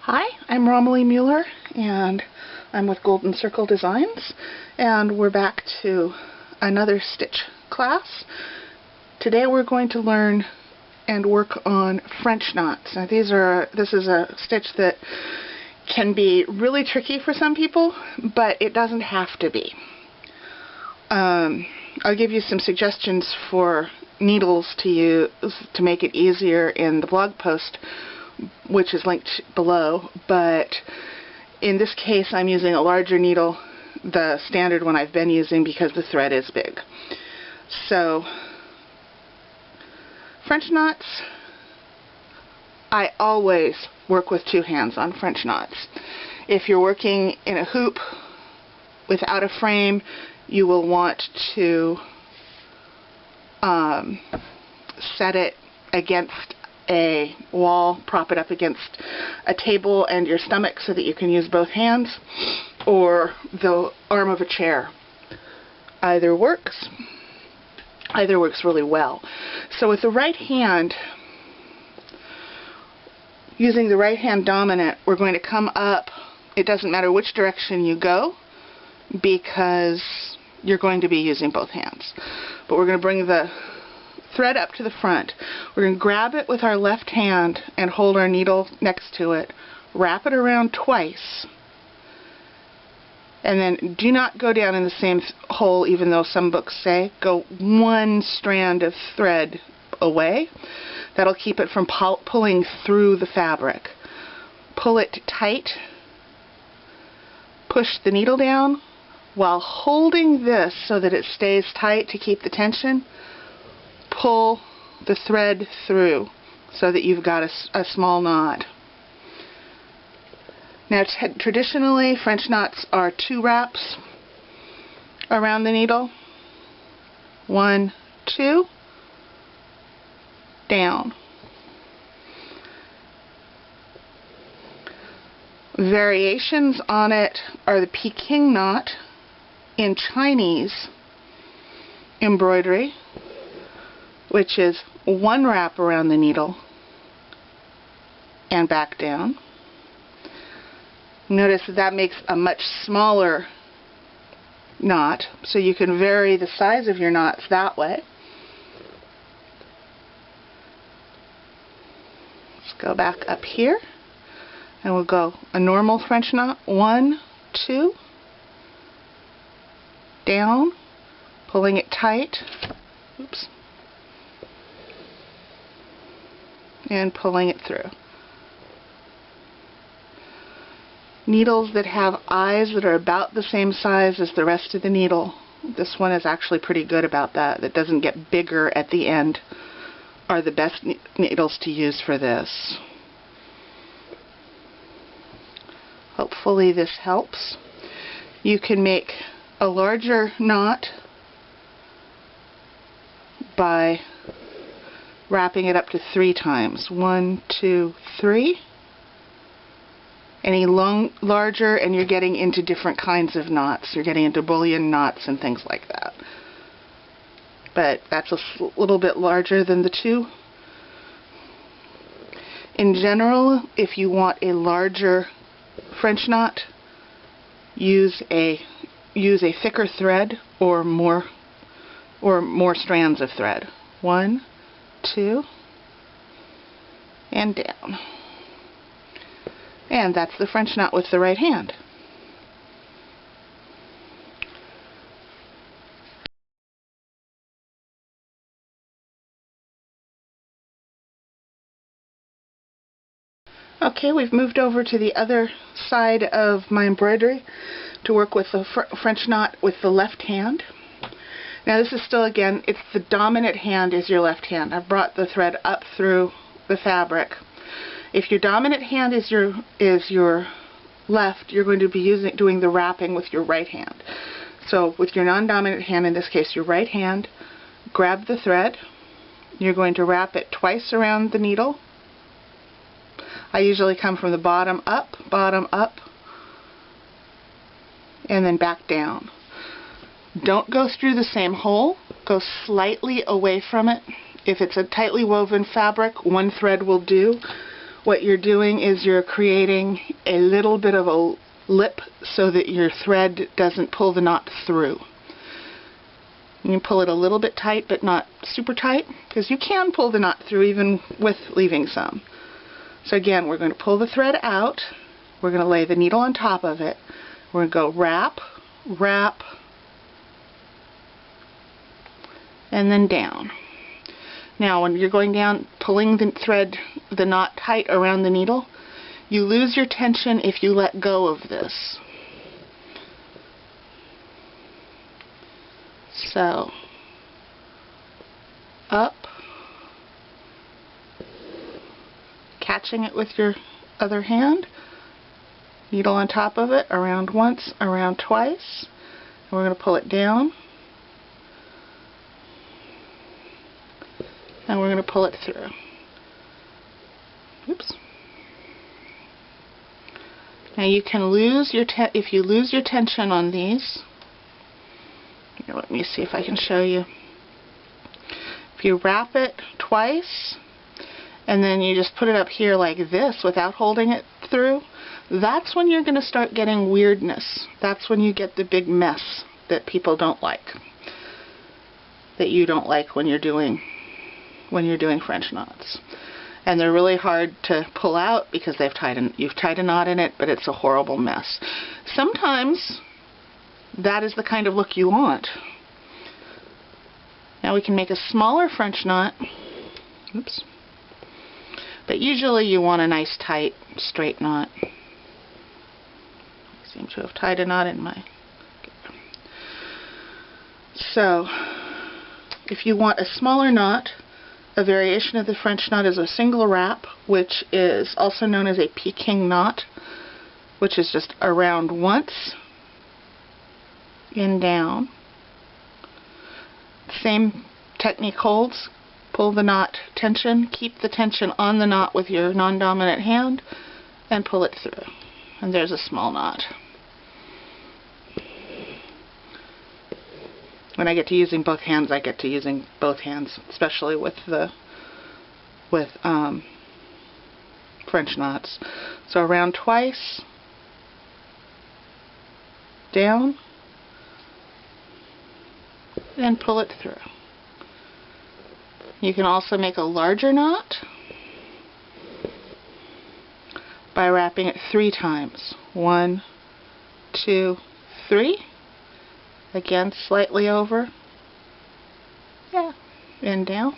Hi, I'm Romilly Mueller, and I'm with Golden Circle Designs, and we're back to another stitch class. Today we're going to learn and work on French knots. Now this is a stitch that can be really tricky for some people, but it doesn't have to be. I'll give you some suggestions for needles to use to make it easier in the blog post, which is linked below, but in this case I'm using a larger needle, the standard one I've been using, because the thread is big. So French knots, I always work with two hands on French knots. If you're working in a hoop without a frame, you will want to set it against a wall, prop it up against a table and your stomach so that you can use both hands, or the arm of a chair. Either works really well. So with the right hand, using the right hand dominant, we're going to come up. It doesn't matter which direction you go because you're going to be using both hands. But we're going to bring the thread up to the front. We're going to grab it with our left hand and hold our needle next to it. Wrap it around twice. And then do not go down in the same hole, even though some books say go one strand of thread away. That'll keep it from pulling through the fabric. Pull it tight. Push the needle down while holding this so that it stays tight to keep the tension. Pull the thread through so that you've got a small knot. Now traditionally French knots are 2 wraps around the needle. 1, 2, down. Variations on it are the Peking knot in Chinese embroidery, which is 1 wrap around the needle and back down. Notice that makes a much smaller knot, so you can vary the size of your knots that way. Let's go back up here, and we'll go a normal French knot. 1, 2, down, pulling it tight. Oops. And pulling it through. Needles that have eyes that are about the same size as the rest of the needle, this one is actually pretty good about that, that doesn't get bigger at the end, are the best needles to use for this. Hopefully this helps. You can make a larger knot by wrapping it up to 3 times. 1, 2, 3. Any larger and you're getting into different kinds of knots. You're getting into bullion knots and things like that. But that's a little bit larger than the 2. In general, if you want a larger French knot, use a thicker thread or more strands of thread. 1, 2, and down. And that's the French knot with the right hand. Okay, we've moved over to the other side of my embroidery to work with the French knot with the left hand. Now this is still, again, it's the dominant hand is your left hand. I've brought the thread up through the fabric. If your dominant hand is your left, you're going to be doing the wrapping with your right hand. So with your non-dominant hand, in this case your right hand, grab the thread. You're going to wrap it twice around the needle. I usually come from the bottom up, and then back down. Don't go through the same hole. Go slightly away from it. If it's a tightly woven fabric, 1 thread will do. what you're doing is you're creating a little bit of a lip so that your thread doesn't pull the knot through. You can pull it a little bit tight, but not super tight, because you can pull the knot through even with leaving some. So again, we're going to pull the thread out. We're going to lay the needle on top of it. We're going to go wrap, wrap, and then down. Now, when you're going down, pulling the thread, the knot tight around the needle, you lose your tension if you let go of this. So, up, catching it with your other hand, needle on top of it, around once, around twice, and we're going to pull it down, and we're going to pull it through. Oops. Now you can lose your if you lose your tension on these. Here, let me see if I can show you. If you wrap it twice and then you just put it up here like this without holding it through, that's when you're going to start getting weirdness. That's when you get the big mess that people don't like, that you don't like when you're doing French knots. And they're really hard to pull out because you've tied a knot in it, but it's a horrible mess. Sometimes that is the kind of look you want. Now we can make a smaller French knot. Oops. But usually you want a nice tight straight knot. I seem to have tied a knot in my... So if you want a smaller knot, a variation of the French knot is a single wrap, which is also known as a Peking knot, which is just around once and down. Same technique holds. Pull the knot tension, keep the tension on the knot with your non-dominant hand, and pull it through. And there's a small knot. When I get to using both hands, I get to using both hands, especially with French knots. So around twice, down, and pull it through. You can also make a larger knot by wrapping it 3 times. 1, 2, 3. Again, slightly over. Yeah, and down.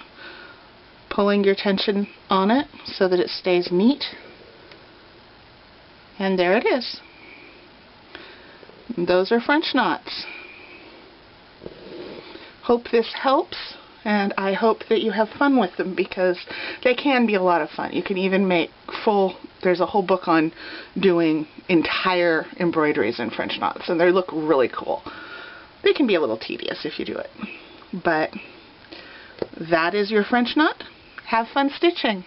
Pulling your tension on it so that it stays neat. And there it is. Those are French knots. Hope this helps, and I hope that you have fun with them, because they can be a lot of fun. You can even make there's a whole book on doing entire embroideries in French knots, and they look really cool. They can be a little tedious if you do it. But that is your French knot. Have fun stitching.